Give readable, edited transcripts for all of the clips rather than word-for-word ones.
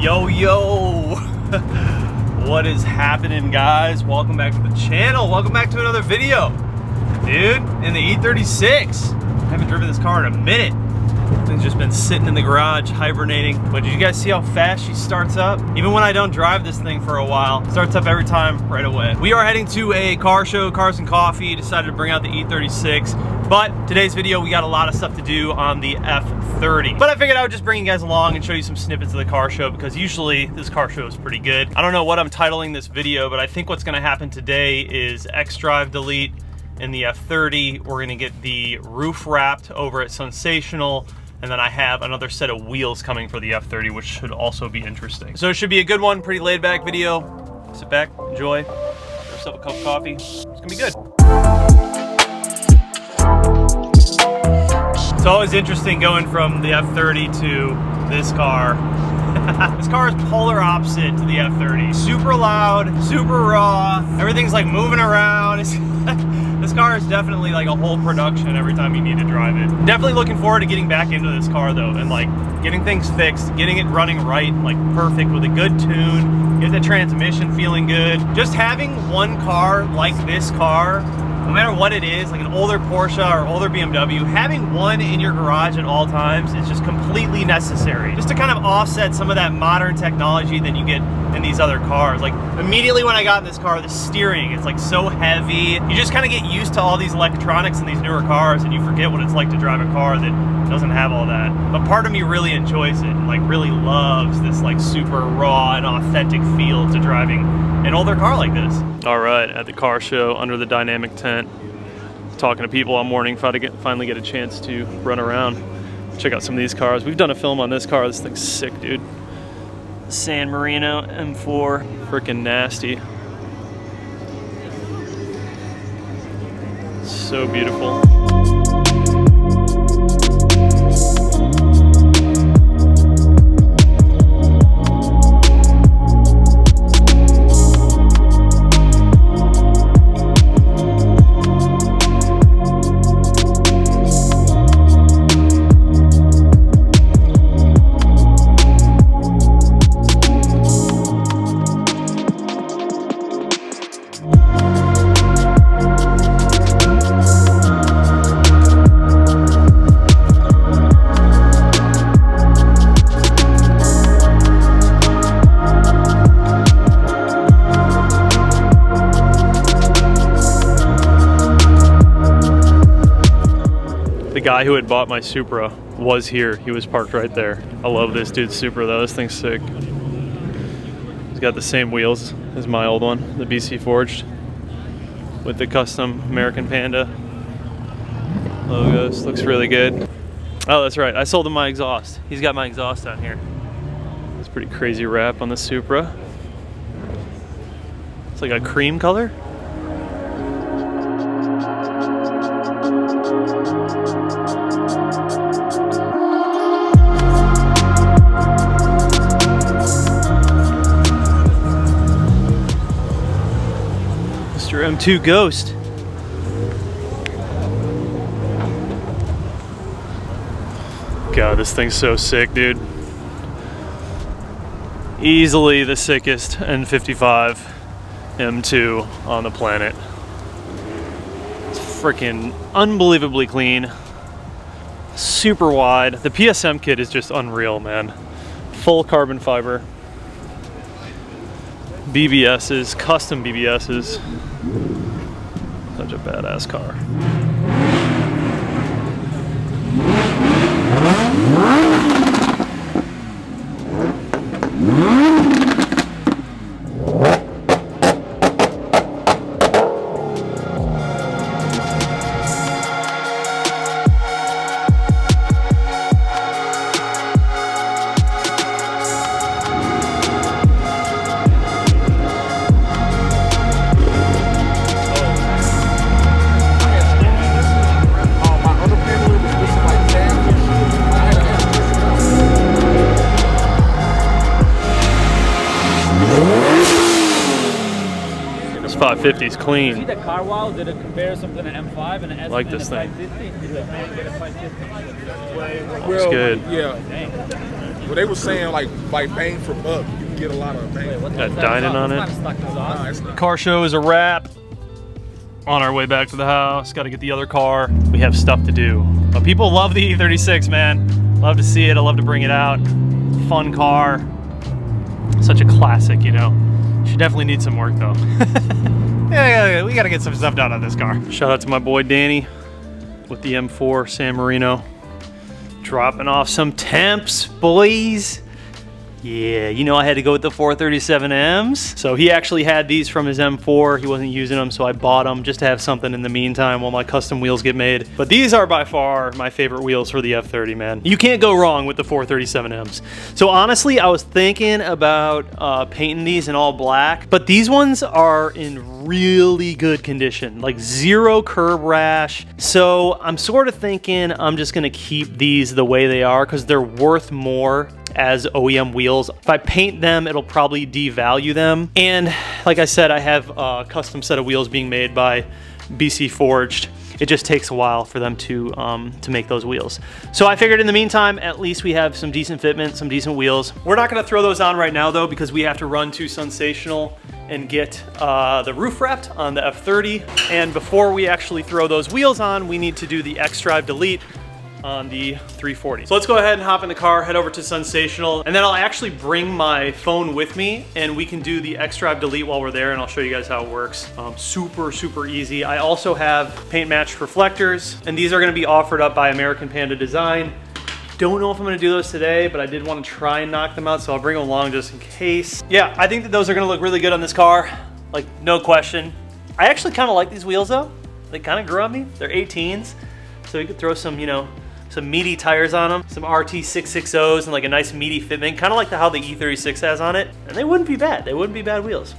Yo, yo. What is happening, guys? Welcome back to the channel. Welcome back to another video. Dude, in the E36. I haven't driven this car in a minute. It's just been sitting in the garage, hibernating. But did you guys see how fast she starts up? Even when I don't drive this thing for a while, it starts up every time right away. We are heading to a car show, Cars and Coffee. Decided to bring out the E36. But today's video, we got a lot of stuff to do on the F30. But I figured I would just bring you guys along and show you some snippets of the car show, because usually this car show is pretty good. I don't know what I'm titling this video, but I think what's gonna happen today is xDelete in the F30. We're gonna get the roof wrapped over at Sensational. And then I have another set of wheels coming for the F30, which should also be interesting. So it should be a good one, pretty laid back video. Sit back, enjoy, have yourself a cup of coffee. It's gonna be good. It's always interesting going from the F30 to this car. This car is polar opposite to the F30. Super loud, super raw. Everything's like moving around. This car is definitely like a whole production every time you need to drive it. Definitely looking forward to getting back into this car though, and like getting things fixed, getting it running right, like perfect with a good tune, get the transmission feeling good. Just having one car like this car, no matter what it is, like an older Porsche or older BMW, having one in your garage at all times is just completely necessary. Just to kind of offset some of that modern technology that you get in these other cars. Like immediately when I got in this car, the steering, it's like so heavy. You just kind of get used to all these electronics in these newer cars and you forget what it's like to drive a car that doesn't have all that. But part of me really enjoys it and like really loves this like super raw and authentic feel to driving an older car like this. All right, at the car show under the dynamic tent, talking to people all morning, finally get a chance to run around, check out some of these cars. We've done a film on this car. This thing's sick, dude. San Marino M4, freaking nasty. So beautiful. The guy who had bought my Supra was here. He was parked right there. I love this dude's Supra though. This thing's sick. He's got the same wheels as my old one, the BC Forged, with the custom American Panda logos. Looks really good. Oh, that's right. I sold him my exhaust. He's got my exhaust down here. It's a pretty crazy wrap on the Supra. It's like a cream color. M2 Ghost. God, this thing's so sick, dude. Easily the sickest N55 M2 on the planet. It's freaking unbelievably clean. Super wide. The PSM kit is just unreal, man. Full carbon fiber. BBSs, custom BBSs. Such a badass car. This 550 is clean. See the car wow? Did it compare something to M5 and an S? Like this thing. 550? Looks good. Yeah. Well, they were saying like bang for buck, you can get a lot of bang. Got dining on it. Nah, it's not. Car show is a wrap. On our way back to the house, got to get the other car. We have stuff to do. But people love the E36, man. Love to see it. I love to bring it out. Fun car. Such a classic, you know. She definitely needs some work though. yeah, we got to get some stuff done on this car. Shout out to my boy Danny with the M4 San Marino. Dropping off some temps, boys. Yeah, you know I had to go with the 437Ms. So he actually had these from his M4. He wasn't using them, so I bought them just to have something in the meantime while my custom wheels get made. But these are by far my favorite wheels for the F30, man. You can't go wrong with the 437Ms. So honestly, I was thinking about painting these in all black, but these ones are in really good condition, like zero curb rash. So I'm sort of thinking I'm just gonna keep these the way they are because they're worth more as OEM wheels. If I paint them, it'll probably devalue them. And like I said, I have a custom set of wheels being made by BC Forged. It just takes a while for them to make those wheels. So I figured in the meantime, at least we have some decent fitment, some decent wheels. We're not gonna throw those on right now though, because we have to run to Sensational and get the roof wrapped on the F30. And before we actually throw those wheels on, we need to do the xDelete on the 340. So let's go ahead and hop in the car, head over to Sensational, and then I'll actually bring my phone with me and we can do the xDelete while we're there, and I'll show you guys how it works. Super, super easy. I also have paint matched reflectors, and these are gonna be offered up by American Panda Design. Don't know if I'm gonna do those today, but I did wanna try and knock them out, so I'll bring them along just in case. Yeah, I think that those are gonna look really good on this car, like no question. I actually kinda like these wheels though. They kinda grew on me. They're 18s, so you could throw some, you know, some meaty tires on them, some RT660s, and like a nice meaty fitment, kind of like how the E36 has on it. And they wouldn't be bad. They wouldn't be bad wheels.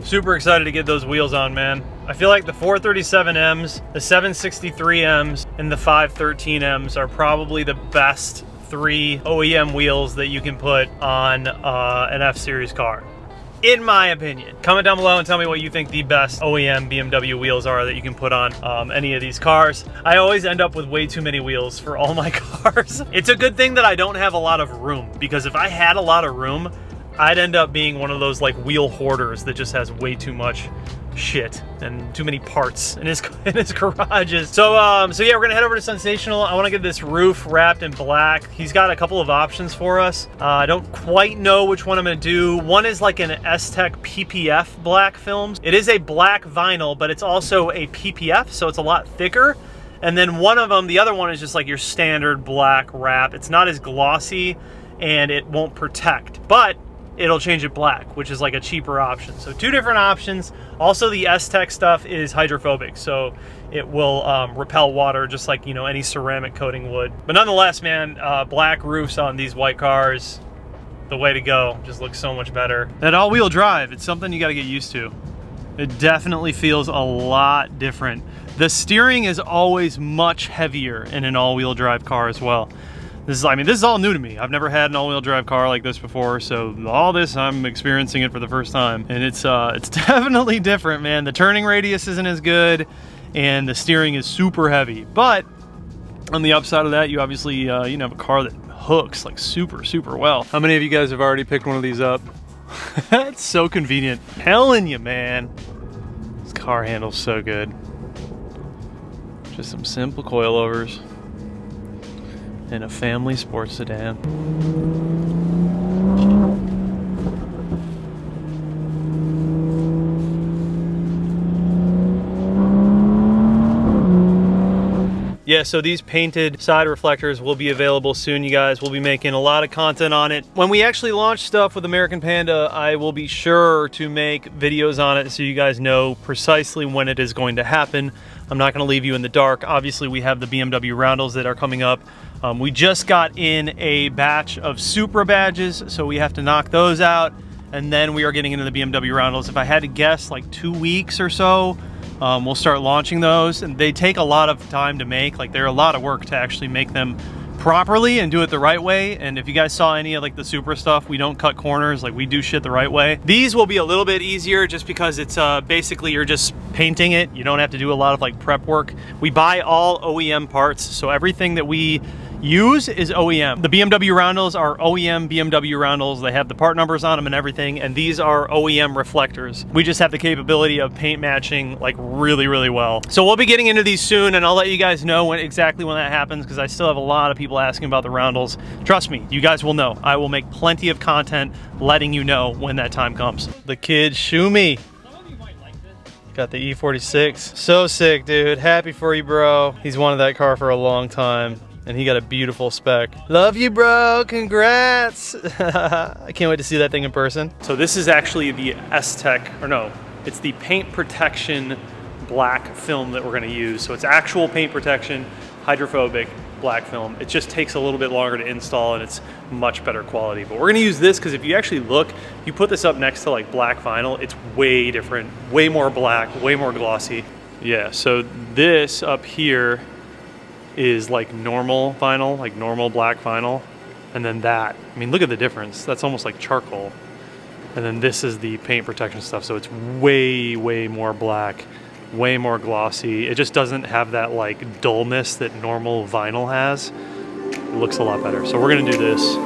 Super excited to get those wheels on, man. I feel like the 437Ms, the 763Ms, and the 513Ms are probably the best 3 OEM wheels that you can put on an F-Series car, in my opinion. Comment down below and tell me what you think the best OEM BMW wheels are that you can put on any of these cars. I always end up with way too many wheels for all my cars. It's a good thing that I don't have a lot of room, because if I had a lot of room, I'd end up being one of those like wheel hoarders that just has way too much shit and too many parts in his garages. So yeah, we're gonna head over to Sensational. I want to get this roof wrapped in black. He's got a couple of options for us. I don't quite know which one I'm gonna do. One is like an S-Tech PPF black films. It is a black vinyl, but it's also a PPF, so it's a lot thicker. And then one of them, the other one is just like your standard black wrap. It's not as glossy and it won't protect, but it'll change it black, which is like a cheaper option. So 2 different options. Also, the S-Tech stuff is hydrophobic, so it will repel water just like, you know, any ceramic coating would. But nonetheless, man, black roofs on these white cars, the way to go. Just looks so much better. That all-wheel drive, it's something you got to get used to. It definitely feels a lot different. The steering is always much heavier in an all-wheel drive car as well. This is all new to me. I've never had an all-wheel drive car like this before, so all this, I'm experiencing it for the first time. And it's definitely different, man. The turning radius isn't as good, and the steering is super heavy. But on the upside of that, you obviously, you know, have a car that hooks like super, super well. How many of you guys have already picked one of these up? It's so convenient. Telling you, man. This car handles so good. Just some simple coilovers in a family sports sedan. Yeah, so these painted side reflectors will be available soon, you guys. We'll be making a lot of content on it. When we actually launch stuff with American Panda, I will be sure to make videos on it so you guys know precisely when it is going to happen. I'm not gonna leave you in the dark. Obviously, we have the BMW roundels that are coming up. We just got in a batch of Supra badges, so we have to knock those out. And then we are getting into the BMW roundels. If I had to guess, like 2 weeks or so, we'll start launching those. And they take a lot of time to make. Like, they're a lot of work to actually make them properly and do it the right way. And if you guys saw any of like the Supra stuff, we don't cut corners, like we do shit the right way. These will be a little bit easier just because it's basically you're just painting it. You don't have to do a lot of like prep work. We buy all OEM parts, so everything that we use is OEM. The BMW roundels are OEM BMW roundels. They have the part numbers on them and everything, and these are OEM reflectors. We just have the capability of paint matching like really, really well. So we'll be getting into these soon, and I'll let you guys know exactly when that happens, because I still have a lot of people asking about the roundels. Trust me, you guys will know. I will make plenty of content letting you know when that time comes. The kid Shumi. Got the E46. So sick, dude. Happy for you, bro. He's wanted that car for a long time, and he got a beautiful spec. Love you, bro. Congrats. I can't wait to see that thing in person. So this is actually the S-Tech, or no, it's the paint protection black film that we're gonna use. So it's actual paint protection, hydrophobic black film. It just takes a little bit longer to install, and it's much better quality. But we're gonna use this because if you actually look, you put this up next to like black vinyl, it's way different, way more black, way more glossy. Yeah, so this up here is like normal vinyl, like normal black vinyl. And then that, I mean, look at the difference. That's almost like charcoal. And then this is the paint protection stuff. So it's way, way more black, way more glossy. It just doesn't have that like dullness that normal vinyl has. It looks a lot better. So we're gonna do this.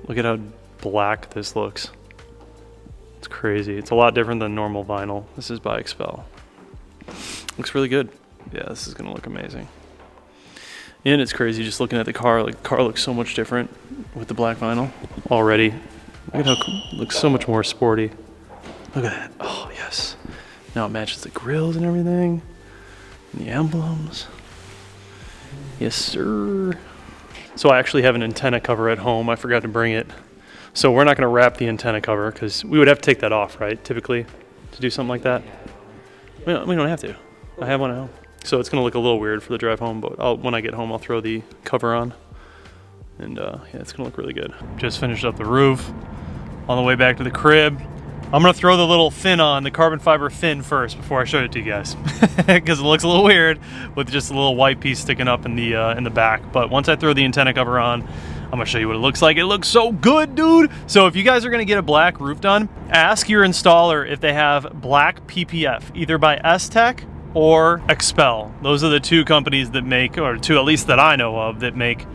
Look at how black this looks. It's crazy. It's a lot different than normal vinyl. This is by Expel. Looks really good. Yeah, this is gonna look amazing. And it's crazy just looking at the car. Like, the car looks so much different with the black vinyl already. Look at how it looks so much more sporty. Look at that. Oh, yes. Now it matches the grills and everything. And the emblems. Yes, sir. So I actually have an antenna cover at home. I forgot to bring it. So we're not gonna wrap the antenna cover because we would have to take that off, right? Typically, to do something like that. We don't have to. I have one at home. So it's gonna look a little weird for the drive home, but when I get home, I'll throw the cover on. And yeah, it's gonna look really good. Just finished up the roof. On the way back to the crib, I'm gonna throw the little fin on, the carbon fiber fin first before I show it to you guys. Because it looks a little weird with just a little white piece sticking up in the back. But once I throw the antenna cover on, I'm gonna show you what it looks like. It looks so good, dude. So if you guys are gonna get a black roof done, ask your installer if they have black PPF, either by S-Tech or Expel. Those are the two companies that make, or two at least that I know of, that make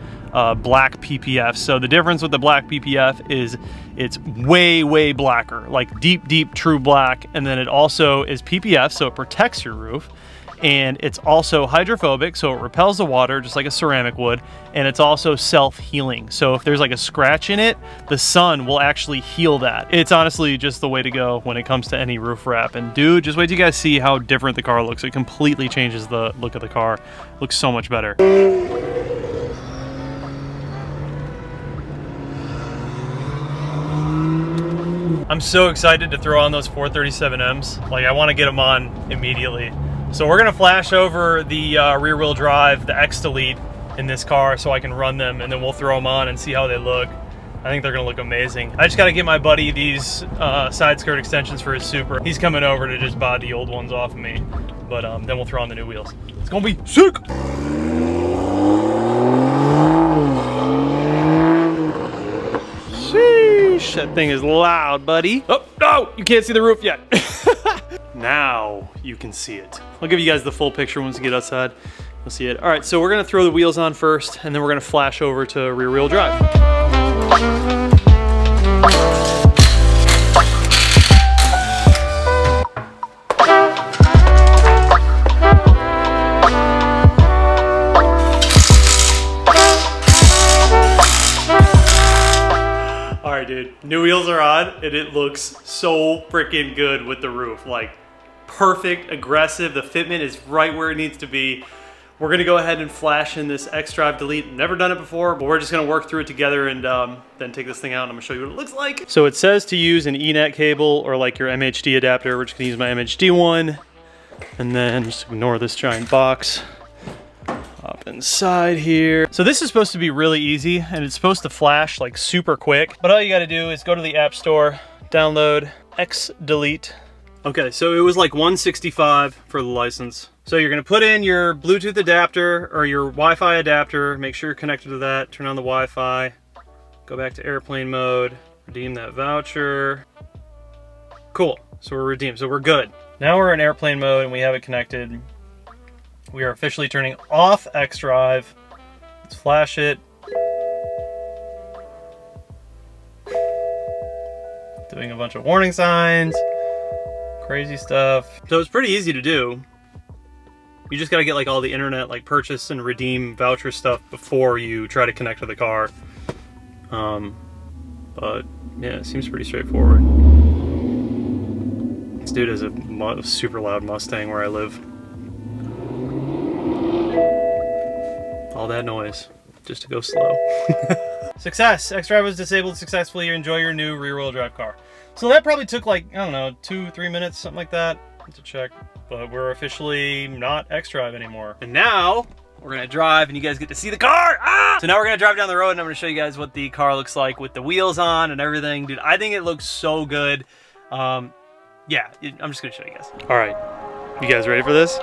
black PPF. So the difference with the black PPF is it's way, way blacker, like deep, deep, true black. And then it also is PPF, so it protects your roof. And it's also hydrophobic, so it repels the water just like a ceramic would. And it's also self-healing. So if there's like a scratch in it, the sun will actually heal that. It's honestly just the way to go when it comes to any roof wrap. And dude, just wait till you guys see how different the car looks. It completely changes the look of the car. It looks so much better. I'm so excited to throw on those 437Ms. Like, I want to get them on immediately. So we're gonna flash over the rear wheel drive, the xDelete in this car so I can run them, and then we'll throw them on and see how they look. I think they're gonna look amazing. I just gotta get my buddy these side skirt extensions for his Supra. He's coming over to just buy the old ones off of me. But then we'll throw on the new wheels. It's gonna be sick! Sheesh, that thing is loud, buddy. Oh, no, you can't see the roof yet. Now you can see it. I'll give you guys the full picture once we get outside. You'll see it. All right, so we're gonna throw the wheels on first, and then we're gonna flash over to rear wheel drive. All right, dude, new wheels are on, and it looks so freaking good with the roof. Like, perfect, aggressive. The fitment is right where it needs to be. We're gonna go ahead and flash in this xDelete. Never done it before, but we're just gonna work through it together and then take this thing out and I'm gonna show you what it looks like. So it says to use an Ethernet cable or like your MHD adapter. We're just gonna use my MHD one. And then just ignore this giant box. inside here. So this is supposed to be really easy, and it's supposed to flash like super quick. But all you gotta do is go to the App Store, download xDelete. Okay, so it was like $165 for the license. So you're gonna put in your Bluetooth adapter or your Wi-Fi adapter, make sure you're connected to that, turn on the Wi-Fi, go back to airplane mode, redeem that voucher. Cool, so we're redeemed, so we're good. Now we're in airplane mode and we have it connected. We are officially turning off xDrive. Let's flash it. Doing a bunch of warning signs. Crazy stuff. So it's pretty easy to do. You just gotta get like all the internet like purchase and redeem voucher stuff before you try to connect to the car. But yeah, it seems pretty straightforward. This dude has a super loud Mustang where I live. All that noise just to go slow. Success! xDrive was disabled successfully. Enjoy your new rear-wheel drive car. So that probably took like, I don't know, 2-3 minutes, something like that to check. But we're officially not xDrive anymore. And now we're gonna drive and you guys get to see the car. Ah! So now we're gonna drive down the road and I'm gonna show you guys what the car looks like with the wheels on and everything. Dude, I think it looks so good. Yeah, I'm just gonna show you guys. All right, you guys ready for this?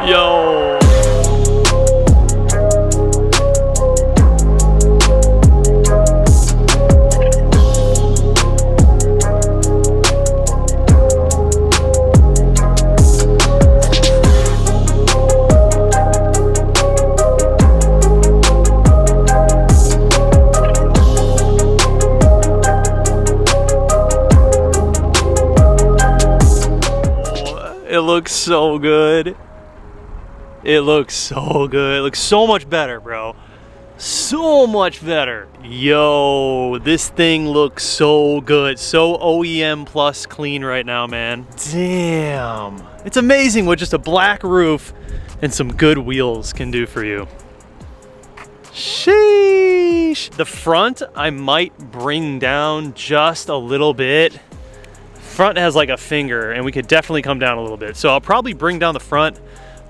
Yo. It looks so good. It looks so good. It looks so much better, bro. So much better. Yo, this thing looks so good. So OEM plus clean right now, man. Damn. It's amazing what just a black roof and some good wheels can do for you. Sheesh. The front, I might bring down just a little bit. Front has like a finger and we could definitely come down a little bit. So I'll probably bring down the front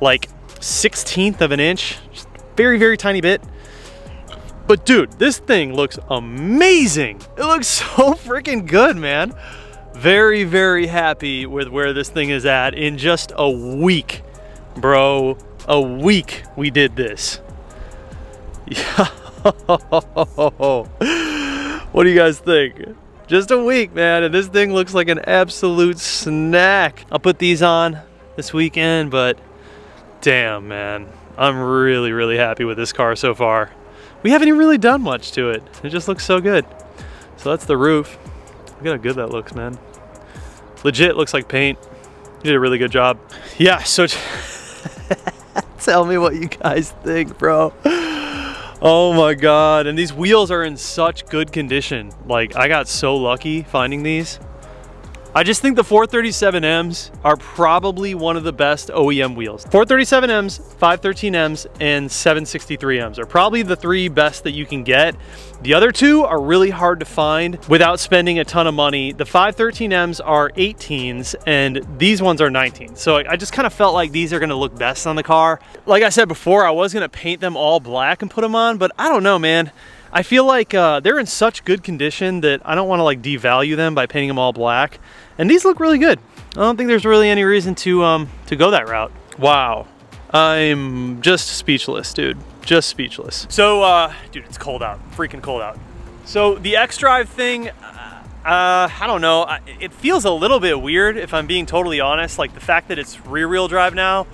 like 1/16 of an inch, just very, very tiny bit. But dude, this thing looks amazing. It looks so freaking good, man. Very, very happy with where this thing is at in just a week, bro. A week we did this. Yeah. What do you guys think? Just a week, man, and this thing looks like an absolute snack. I'll put these on this weekend, but damn, man. I'm really, really happy with this car so far. We haven't even really done much to it. It just looks so good. So that's the roof. Look at how good that looks, man. Legit looks like paint. You did a really good job. Yeah, so tell me what you guys think, bro. Oh my God, and these wheels are in such good condition. Like, I got so lucky finding these. I just think the 437Ms are probably one of the best OEM wheels. 437Ms, 513Ms, and 763Ms are probably the three best that you can get. The other two are really hard to find without spending a ton of money. The 513Ms are 18s and these ones are 19s. So I just kind of felt like these are gonna look best on the car. Like I said before, I was gonna paint them all black and put them on, but I don't know, man. I feel like they're in such good condition that I don't want to like devalue them by painting them all black. And these look really good. I don't think there's really any reason to go that route. Wow, I'm just speechless, dude. Just speechless. So, dude, it's cold out. Freaking cold out. So the xDrive thing, I don't know. It feels a little bit weird if I'm being totally honest. Like the fact that it's rear-wheel drive now.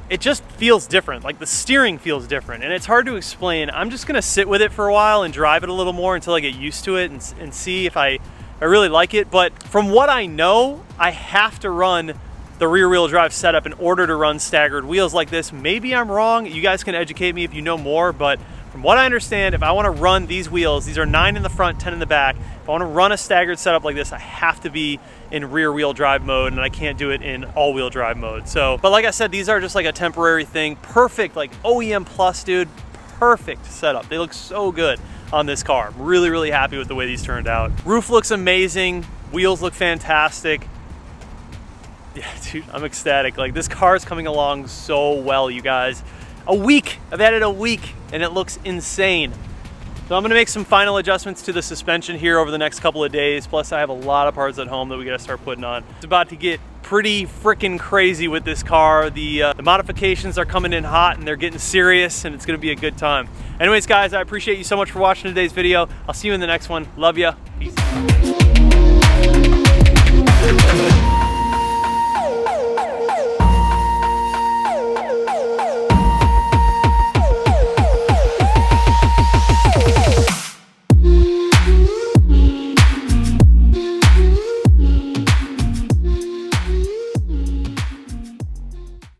It just feels different, like the steering feels different, and it's hard to explain. I'm just gonna sit with it for a while and drive it a little more until I get used to it and see if I really like it. But from what I know, I have to run the rear-wheel drive setup in order to run staggered wheels like this. Maybe I'm wrong, you guys can educate me if you know more, but from what I understand, if I wanna run these wheels, these are 9 in the front, 10 in the back, if I wanna run a staggered setup like this, I have to be in rear-wheel drive mode, and I can't do it in all-wheel drive mode. So, but like I said, these are just like a temporary thing. Perfect, like OEM Plus, dude, perfect setup. They look so good on this car. I'm really, really happy with the way these turned out. Roof looks amazing, wheels look fantastic. Yeah, dude, I'm ecstatic. Like, this car is coming along so well, you guys. A week, I've had it a week, and it looks insane. So I'm gonna make some final adjustments to the suspension here over the next couple of days. Plus I have a lot of parts at home that we gotta start putting on. It's about to get pretty freaking crazy with this car. The modifications are coming in hot and they're getting serious, and it's gonna be a good time. Anyways, guys, I appreciate you so much for watching today's video. I'll see you in the next one. Love ya. Peace.